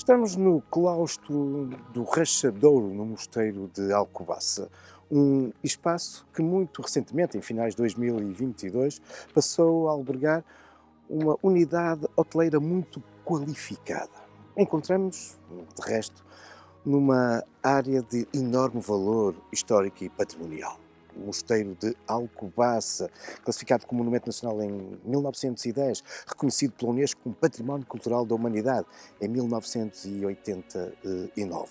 Estamos no claustro do Rachadouro, no mosteiro de Alcobaça, um espaço que muito recentemente, em finais de 2022, passou a albergar uma unidade hoteleira muito qualificada. Encontramos, de resto, numa área de enorme valor histórico e patrimonial. O Mosteiro de Alcobaça, classificado como Monumento Nacional em 1910, reconhecido pela Unesco como Património Cultural da Humanidade em 1989.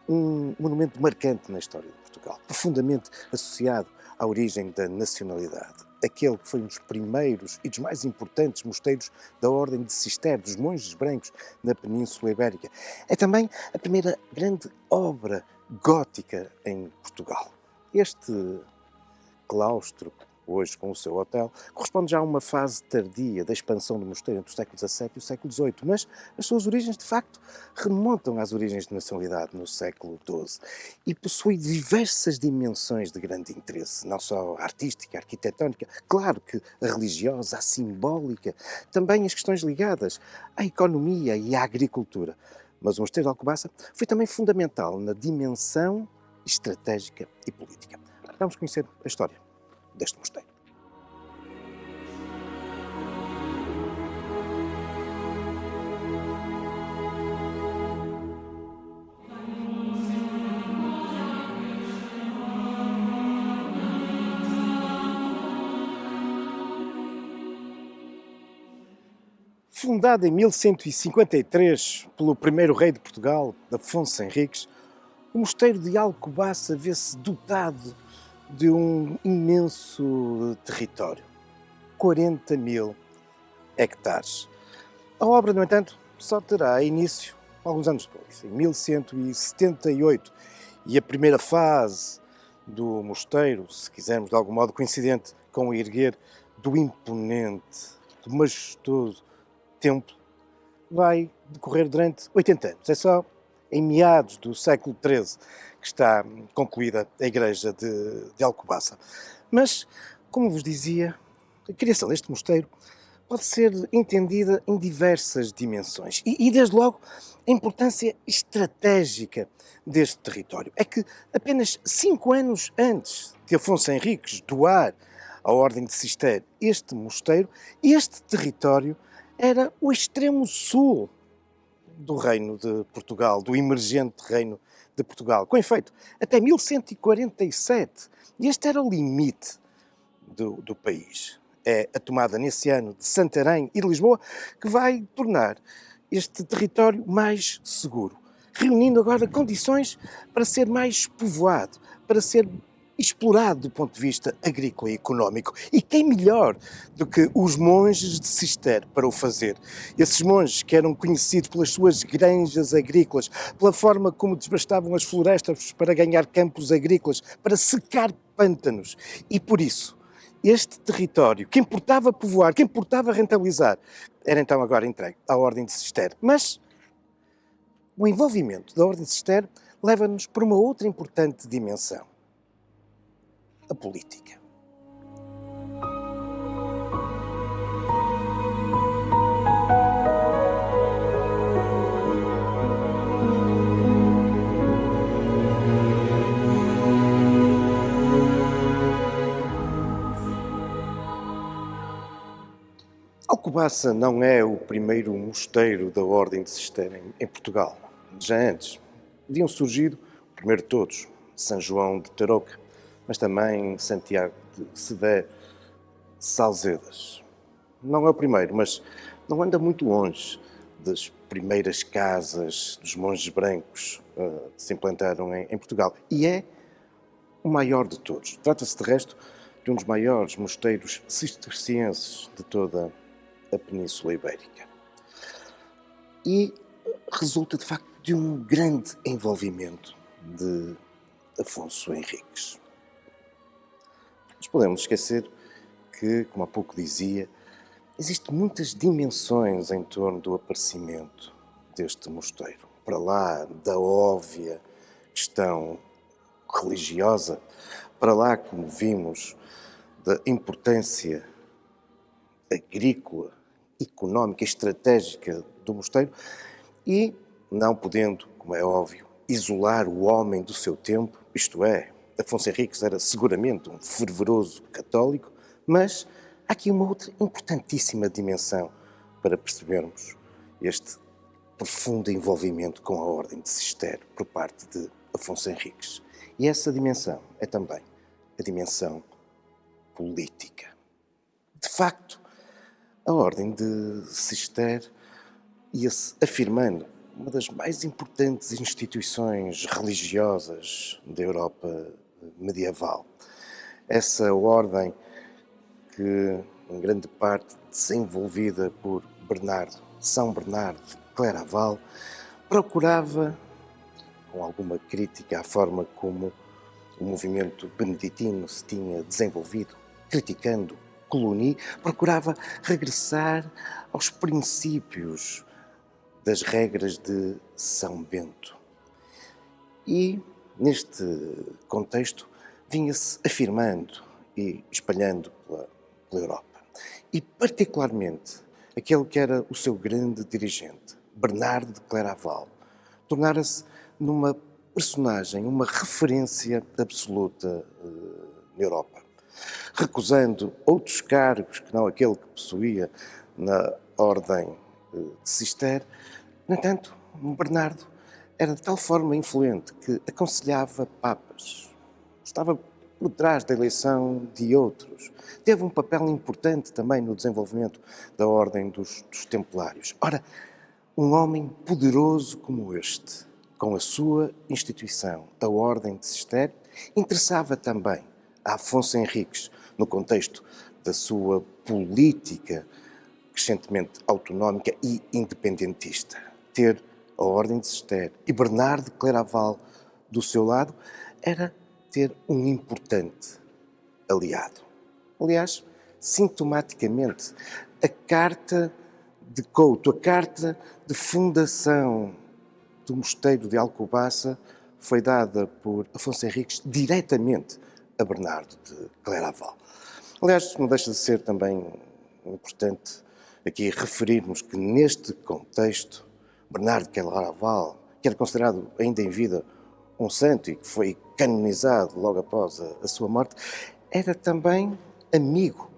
Um monumento marcante na história de Portugal, profundamente associado à origem da nacionalidade. Aquele que foi um dos primeiros e dos mais importantes mosteiros da Ordem de Cister, dos Monges Brancos, na Península Ibérica. É também a primeira grande obra gótica em Portugal. Este claustro, hoje com o seu hotel, corresponde já a uma fase tardia da expansão do mosteiro entre o século XVII e o século XVIII, mas as suas origens, de facto, remontam às origens de nacionalidade no século XII e possui diversas dimensões de grande interesse, não só a artística, a arquitetónica, claro que a religiosa, a simbólica, também as questões ligadas à economia e à agricultura. Mas o Mosteiro de Alcobaça foi também fundamental na dimensão estratégica e política. Vamos conhecer a história deste mosteiro. Fundado em 1153 pelo primeiro rei de Portugal, Afonso Henriques, o mosteiro de Alcobaça vê-se dotado de um imenso território, 40 mil hectares. A obra, no entanto, só terá início alguns anos depois, em 1178, e a primeira fase do mosteiro, se quisermos de algum modo coincidente com o erguer do imponente, do majestoso templo, vai decorrer durante 80 anos. É só em meados do século XIII que está concluída a igreja de Alcobaça. Mas, como vos dizia, a criação deste mosteiro pode ser entendida em diversas dimensões. Desde logo, a importância estratégica deste território. É que apenas 5 anos antes de Afonso Henriques doar à Ordem de Cister este mosteiro, este território era o extremo sul do Reino de Portugal, do emergente Reino de Portugal. Com efeito, até 1147, este era o limite do país. É a tomada nesse ano de Santarém e de Lisboa que vai tornar este território mais seguro, reunindo agora condições para ser mais povoado, para ser explorado do ponto de vista agrícola e económico. E quem melhor do que os monges de Cister para o fazer? Esses monges que eram conhecidos pelas suas granjas agrícolas, pela forma como desbastavam as florestas para ganhar campos agrícolas, para secar pântanos. E por isso, este território, que importava povoar, que importava rentabilizar, era então agora entregue à Ordem de Cister. Mas o envolvimento da Ordem de Cister leva-nos para uma outra importante dimensão: a política. Alcobaça não é o primeiro mosteiro da Ordem de Cister em Portugal. Já antes haviam surgido, o primeiro de todos, São João de Tarouca, mas também Santiago de Sedé, Salzedas. Não é o primeiro, mas não anda muito longe das primeiras casas dos monges brancos que se implantaram em Portugal. E é o maior de todos. Trata-se, de resto, de um dos maiores mosteiros cistercienses de toda a Península Ibérica. E resulta, de facto, de um grande envolvimento de Afonso Henriques. Mas podemos esquecer que, como há pouco dizia, existem muitas dimensões em torno do aparecimento deste mosteiro. Para lá da óbvia questão religiosa, para lá, como vimos, da importância agrícola, económica, estratégica do mosteiro, e não podendo, como é óbvio, isolar o homem do seu tempo, isto é, Afonso Henriques era seguramente um fervoroso católico, mas há aqui uma outra importantíssima dimensão para percebermos este profundo envolvimento com a Ordem de Cister por parte de Afonso Henriques. E essa dimensão é também a dimensão política. De facto, a Ordem de Cister ia-se afirmando uma das mais importantes instituições religiosas da Europa medieval. Essa ordem que, em grande parte, desenvolvida por São Bernardo de Claraval, procurava, com alguma crítica à forma como o movimento beneditino se tinha desenvolvido, criticando Coligny, procurava regressar aos princípios das regras de São Bento. E, neste contexto, vinha-se afirmando e espalhando pela Europa. E, particularmente, aquele que era o seu grande dirigente, Bernardo de Claraval, tornara-se numa personagem, uma referência absoluta na Europa. Recusando outros cargos que não aquele que possuía na Ordem de Cister, no entanto, Bernardo era de tal forma influente que aconselhava papas, estava por trás da eleição de outros. Teve um papel importante também no desenvolvimento da Ordem dos Templários. Ora, um homem poderoso como este, com a sua instituição, a Ordem de Cister, interessava também a Afonso Henriques, no contexto da sua política crescentemente autonómica e independentista. Ter a Ordem de Cister e Bernardo de Claraval do seu lado era ter um importante aliado. Aliás, sintomaticamente, a carta de Couto, a carta de fundação do mosteiro de Alcobaça foi dada por Afonso Henriques diretamente a Bernardo de Claraval. Aliás, não deixa de ser também importante aqui referirmos que neste contexto, Bernardo de Claraval, que era considerado ainda em vida um santo e que foi canonizado logo após a sua morte, era também amigo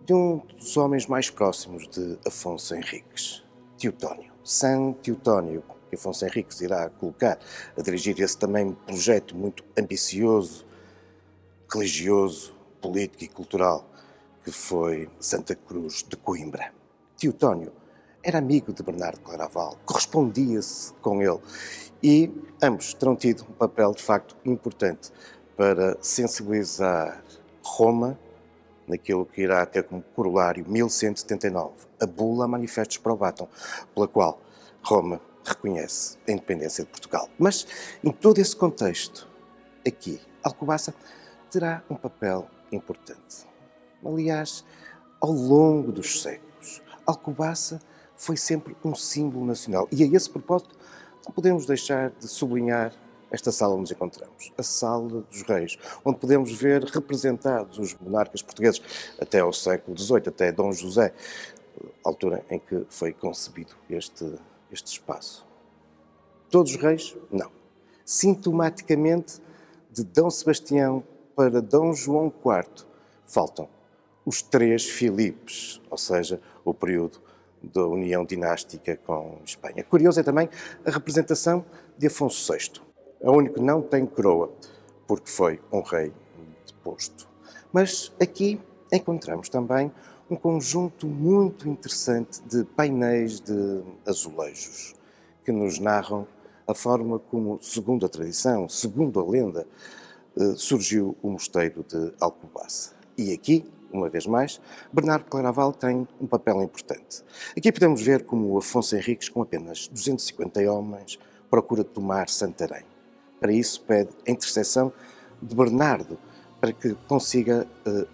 de um dos homens mais próximos de Afonso Henriques, Teotónio. São Teotónio, que Afonso Henriques irá colocar a dirigir esse também projeto muito ambicioso, religioso, político e cultural, que foi Santa Cruz de Coimbra. Teotónio era amigo de Bernardo de Claraval, correspondia-se com ele e ambos terão tido um papel de facto importante para sensibilizar Roma naquilo que irá ter como corolário 1179, a Bula Manifestos Probatum, pela qual Roma reconhece a independência de Portugal. Mas, em todo esse contexto, aqui, Alcobaça terá um papel importante. Aliás, ao longo dos séculos, Alcobaça foi sempre um símbolo nacional. E a esse propósito, não podemos deixar de sublinhar esta sala onde nos encontramos, a Sala dos Reis, onde podemos ver representados os monarcas portugueses até ao século XVIII, até Dom José, altura em que foi concebido este espaço. Todos os reis? Não. Sintomaticamente, de Dom Sebastião para Dom João IV, faltam os três Filipes, ou seja, o período da união dinástica com Espanha. Curioso é também a representação de Afonso VI. É o único que não tem coroa, porque foi um rei deposto. Mas aqui encontramos também um conjunto muito interessante de painéis de azulejos, que nos narram a forma como, segundo a tradição, segundo a lenda, surgiu o mosteiro de Alcobaça. E aqui, uma vez mais, Bernardo de Claraval tem um papel importante. Aqui podemos ver como Afonso Henriques, com apenas 250 homens, procura tomar Santarém. Para isso pede a intercessão de Bernardo para que consiga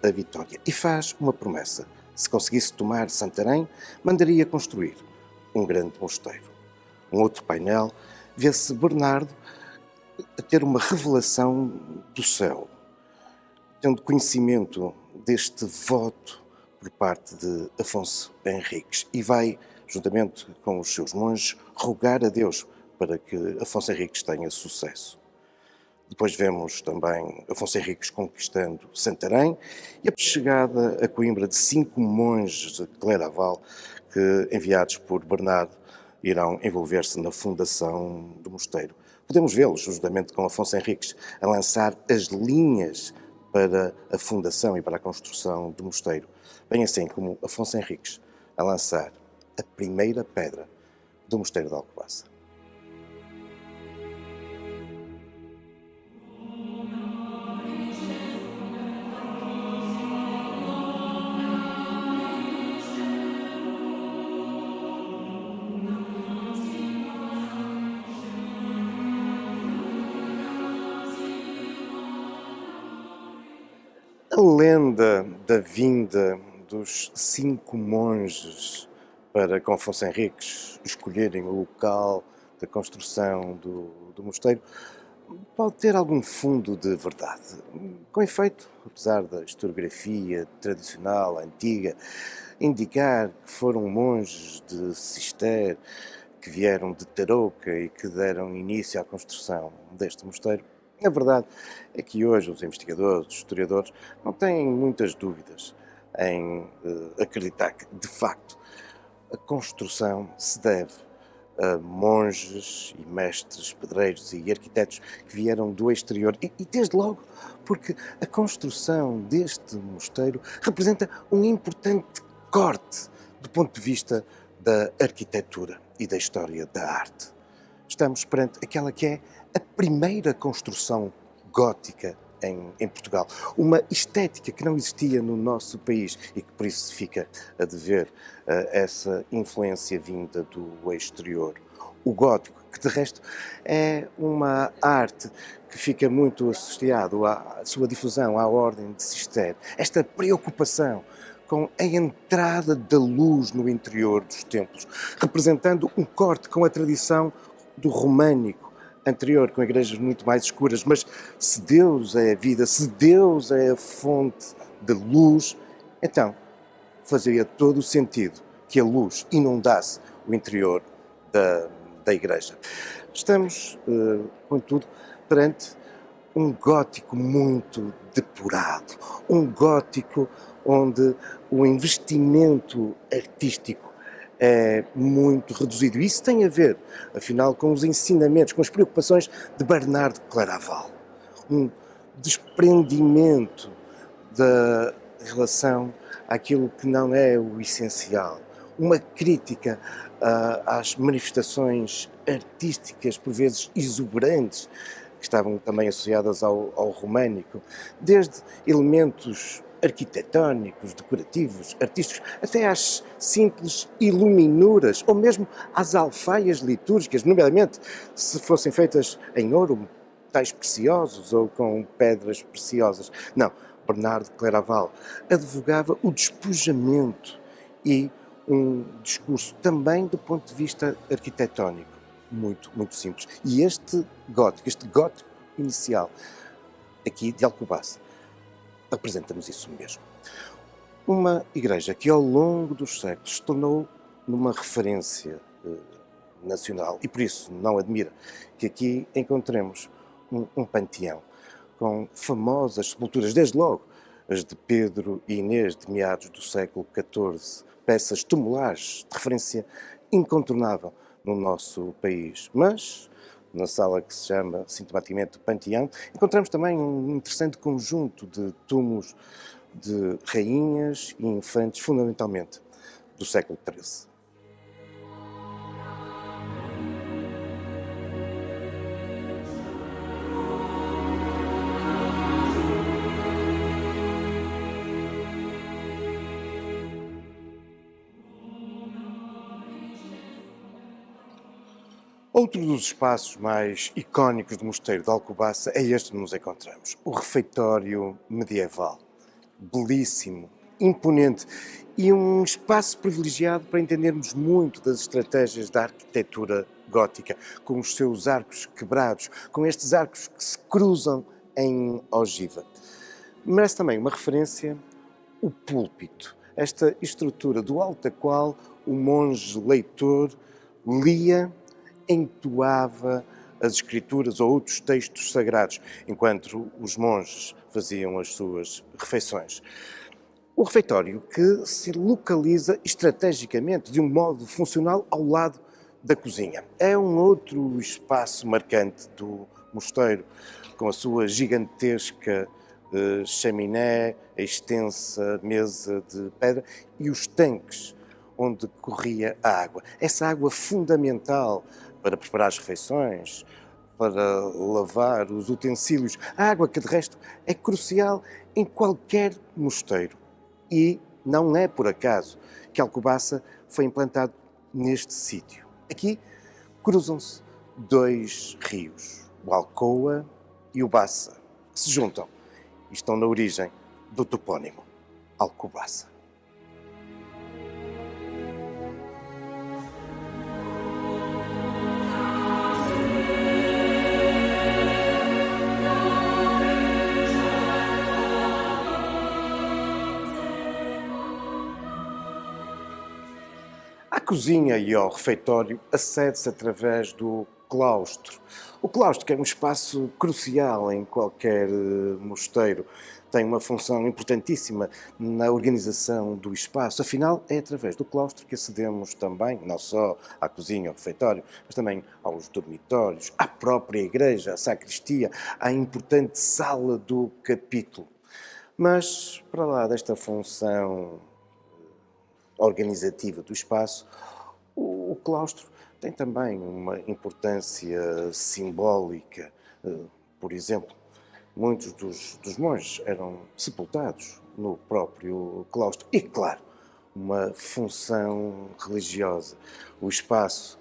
a vitória. E faz uma promessa. Se conseguisse tomar Santarém, mandaria construir um grande mosteiro. Um outro painel vê-se Bernardo a ter uma revelação do céu, tendo conhecimento deste voto por parte de Afonso Henriques e vai, juntamente com os seus monges, rogar a Deus para que Afonso Henriques tenha sucesso. Depois vemos também Afonso Henriques conquistando Santarém e a chegada a Coimbra de 5 monges de Claraval que, enviados por Bernardo, irão envolver-se na fundação do mosteiro. Podemos vê-los, juntamente com Afonso Henriques, a lançar as linhas para a fundação e para a construção do mosteiro, bem assim como Afonso Henriques a lançar a primeira pedra do mosteiro de Alcobaça. A lenda da vinda dos 5 monges para com Afonso Henriques escolherem o local da construção do mosteiro pode ter algum fundo de verdade. Com efeito, apesar da historiografia tradicional, antiga, indicar que foram monges de Cister que vieram de Tarouca e que deram início à construção deste mosteiro, a verdade é que hoje os investigadores, os historiadores, não têm muitas dúvidas em acreditar que, de facto, a construção se deve a monges e mestres, pedreiros e arquitetos que vieram do exterior e desde logo porque a construção deste mosteiro representa um importante corte do ponto de vista da arquitetura e da história da arte. Estamos perante aquela que é a primeira construção gótica em Portugal. Uma estética que não existia no nosso país e que por isso se fica a dever essa influência vinda do exterior. O gótico, que de resto é uma arte que fica muito associado à sua difusão, à ordem de Cister. Esta preocupação com a entrada da luz no interior dos templos, representando um corte com a tradição do românico anterior, com igrejas muito mais escuras. Mas se Deus é a vida, se Deus é a fonte da luz, então fazia todo o sentido que a luz inundasse o interior da igreja. Estamos, contudo, perante um gótico muito depurado, um gótico onde o investimento artístico é muito reduzido. Isso tem a ver, afinal, com os ensinamentos, com as preocupações de Bernardo Claraval. Um desprendimento da relação àquilo que não é o essencial. Uma crítica às manifestações artísticas, por vezes exuberantes, que estavam também associadas ao românico, desde elementos arquitetónicos, decorativos, artísticos, até às simples iluminuras, ou mesmo às alfaias litúrgicas, nomeadamente se fossem feitas em ouro, metais preciosos ou com pedras preciosas. Não, Bernardo Claraval advogava o despojamento e um discurso também do ponto de vista arquitetónico, muito, muito simples. E este gótico inicial, aqui de Alcobaça, representa-nos isso mesmo. Uma igreja que ao longo dos séculos se tornou numa referência nacional e por isso não admira que aqui encontremos um panteão com famosas sepulturas, desde logo as de Pedro e Inês de meados do século XIV, peças tumulares de referência incontornável no nosso país. Mas na sala que se chama sintomaticamente Panteão, encontramos também um interessante conjunto de túmulos de rainhas e infantes, fundamentalmente do século XIII. Outro dos espaços mais icónicos do Mosteiro de Alcobaça é este que nos encontramos, o refeitório medieval. Belíssimo, imponente e um espaço privilegiado para entendermos muito das estratégias da arquitetura gótica, com os seus arcos quebrados, com estes arcos que se cruzam em ogiva. Merece também uma referência o púlpito, esta estrutura do alto da qual o monge leitor lia entoava as escrituras ou outros textos sagrados, enquanto os monges faziam as suas refeições. O refeitório que se localiza estrategicamente, de um modo funcional, ao lado da cozinha. É um outro espaço marcante do mosteiro, com a sua gigantesca chaminé, a extensa mesa de pedra e os tanques onde corria a água. Essa água fundamental para preparar as refeições, para lavar os utensílios. A água que, de resto, é crucial em qualquer mosteiro. E não é por acaso que Alcobaça foi implantado neste sítio. Aqui cruzam-se dois rios, o Alcoa e o Baça, que se juntam e estão na origem do topónimo Alcobaça. À cozinha e ao refeitório acede-se através do claustro. O claustro, que é um espaço crucial em qualquer mosteiro, tem uma função importantíssima na organização do espaço. Afinal, é através do claustro que acedemos também, não só à cozinha, ao refeitório, mas também aos dormitórios, à própria igreja, à sacristia, à importante sala do capítulo. Mas, para lá desta função organizativa do espaço, o claustro tem também uma importância simbólica. Por exemplo, muitos dos monges eram sepultados no próprio claustro. E, claro, uma função religiosa. O espaço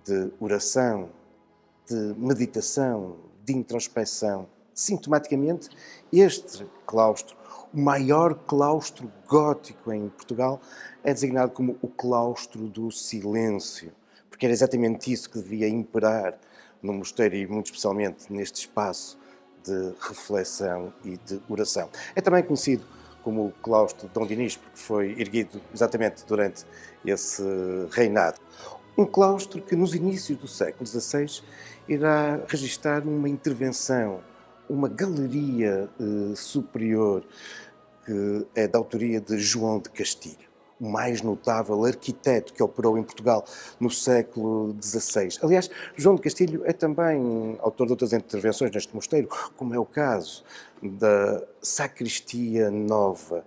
de oração, de meditação, de introspecção. Sintomaticamente, este claustro, o maior claustro gótico em Portugal, é designado como o claustro do silêncio, porque era exatamente isso que devia imperar no mosteiro e muito especialmente neste espaço de reflexão e de oração. É também conhecido como o claustro de Dom Dinis, porque foi erguido exatamente durante esse reinado. Um claustro que nos inícios do século XVI irá registrar uma intervenção, uma galeria superior, que é da autoria de João de Castilho, o mais notável arquiteto que operou em Portugal no século XVI. Aliás, João de Castilho é também autor de outras intervenções neste mosteiro, como é o caso da Sacristia Nova,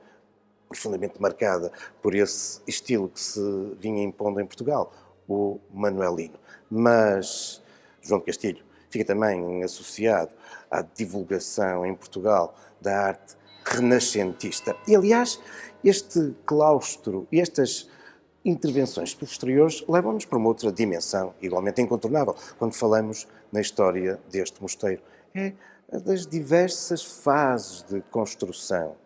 profundamente marcada por esse estilo que se vinha impondo em Portugal, o manuelino. Mas João de Castilho fica também associado à divulgação em Portugal da arte renascentista. E, aliás, este claustro e estas intervenções posteriores levam-nos para uma outra dimensão, igualmente incontornável, quando falamos na história deste mosteiro. É a das diversas fases de construção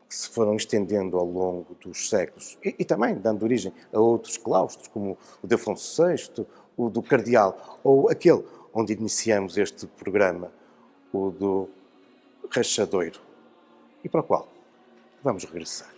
que se foram estendendo ao longo dos séculos e também dando origem a outros claustros, como o de Afonso VI, o do Cardeal, ou aquele onde iniciamos este programa, o do Rachadoiro, e para o qual vamos regressar.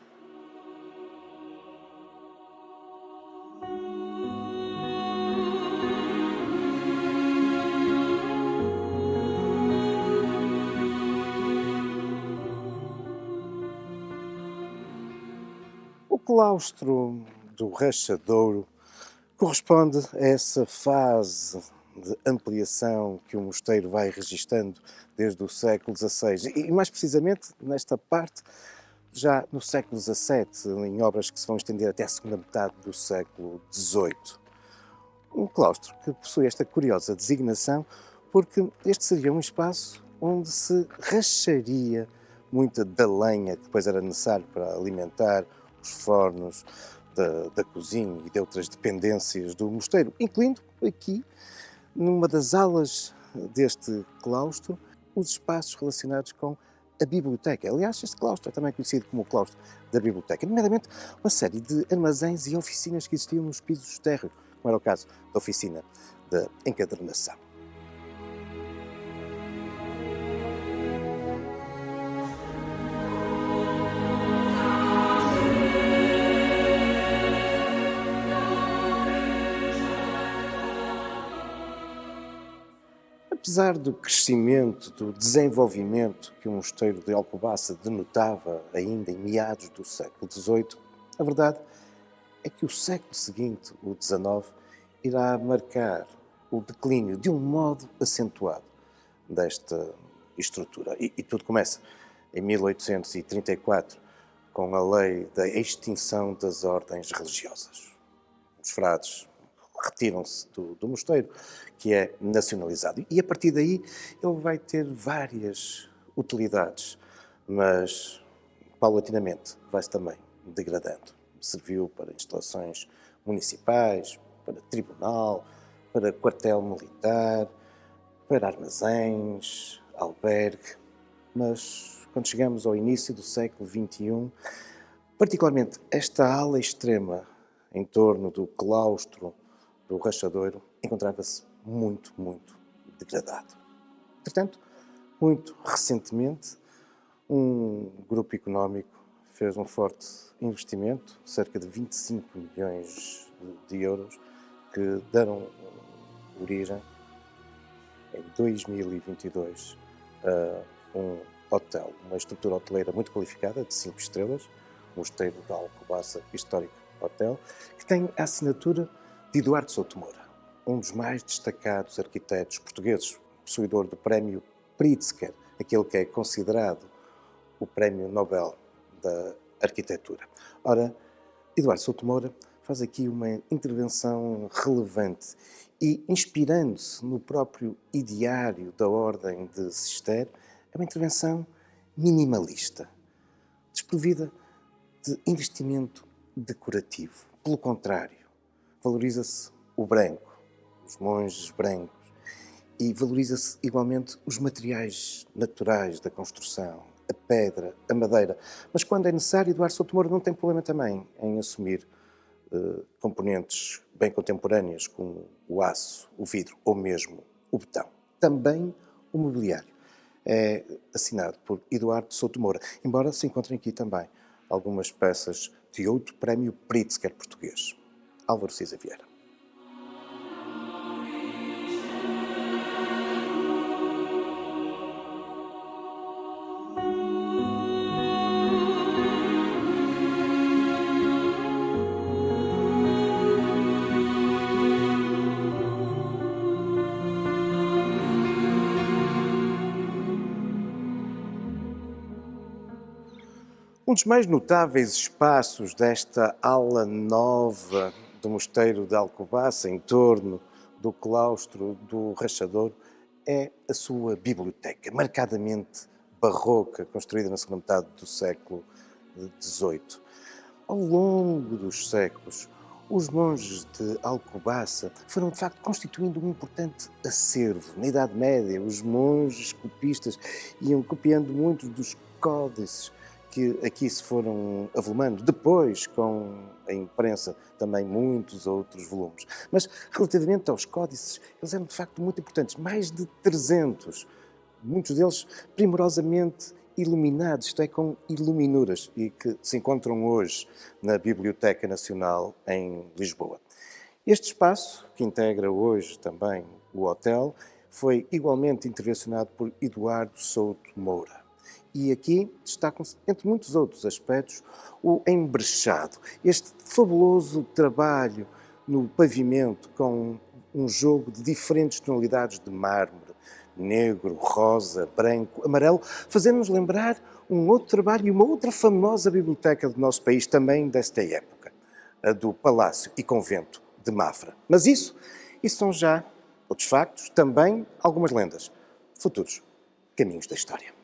O claustro do Rachadouro corresponde a essa fase de ampliação que o mosteiro vai registando desde o século XVI e, mais precisamente, nesta parte, já no século XVII, em obras que se vão estender até a segunda metade do século XVIII. Um claustro que possui esta curiosa designação porque este seria um espaço onde se racharia muita da lenha que depois era necessário para alimentar os fornos da cozinha e de outras dependências do mosteiro, incluindo aqui, numa das alas deste claustro, os espaços relacionados com a biblioteca. Aliás, este claustro é também conhecido como o claustro da biblioteca, nomeadamente uma série de armazéns e oficinas que existiam nos pisos térreos, como era o caso da oficina da encadernação. Apesar do crescimento, do desenvolvimento que o mosteiro de Alcobaça denotava ainda em meados do século XVIII, a verdade é que o século seguinte, o XIX, irá marcar o declínio de um modo acentuado desta estrutura. E tudo começa em 1834, com a lei da extinção das ordens religiosas. Os frades retiram-se do mosteiro, que é nacionalizado. E a partir daí ele vai ter várias utilidades, mas paulatinamente vai-se também degradando. Serviu para instalações municipais, para tribunal, para quartel militar, para armazéns, albergue, mas quando chegamos ao início do século XXI, particularmente esta ala extrema em torno do claustro do Rachadouro encontrava-se muito, muito degradado. Portanto, muito recentemente, um grupo económico fez um forte investimento, cerca de 25 milhões de euros, que deram origem, em 2022, a um hotel, uma estrutura hoteleira muito qualificada, de 5 estrelas, o Mosteiro de Alcobaça Histórico Hotel, que tem a assinatura de Eduardo Souto Moura, um dos mais destacados arquitetos portugueses, possuidor do prémio Pritzker, aquele que é considerado o prémio Nobel da arquitetura. Ora, Eduardo Souto Moura faz aqui uma intervenção relevante e, inspirando-se no próprio ideário da Ordem de Cister, é uma intervenção minimalista, desprovida de investimento decorativo. Pelo contrário, valoriza-se o branco, os monges brancos, e valoriza-se igualmente os materiais naturais da construção, a pedra, a madeira. Mas quando é necessário, Eduardo Souto Moura não tem problema também em assumir componentes bem contemporâneas como o aço, o vidro ou mesmo o betão. Também o mobiliário é assinado por Eduardo Souto Moura, embora se encontrem aqui também algumas peças de outro prémio Pritzker português, Álvaro Siza Vieira. Um dos mais notáveis espaços desta ala nova do Mosteiro de Alcobaça, em torno do claustro do Rachadouro, é a sua biblioteca, marcadamente barroca, construída na segunda metade do século XVIII. Ao longo dos séculos, os monges de Alcobaça foram, de facto, constituindo um importante acervo. Na Idade Média, os monges copistas iam copiando muitos dos códices que aqui se foram avolumando. Depois, com a imprensa, também muitos outros volumes. Mas, relativamente aos códices, eles eram, de facto, muito importantes. Mais de 300, muitos deles primorosamente iluminados, isto é, com iluminuras, e que se encontram hoje na Biblioteca Nacional em Lisboa. Este espaço, que integra hoje também o hotel, foi igualmente intervencionado por Eduardo Souto Moura. E aqui destacam-se, entre muitos outros aspectos, o embrechado, este fabuloso trabalho no pavimento com um jogo de diferentes tonalidades de mármore, negro, rosa, branco, amarelo, fazendo-nos lembrar um outro trabalho e uma outra famosa biblioteca do nosso país, também desta época, a do Palácio e Convento de Mafra. Mas isso são já outros factos, também algumas lendas, futuros caminhos da história.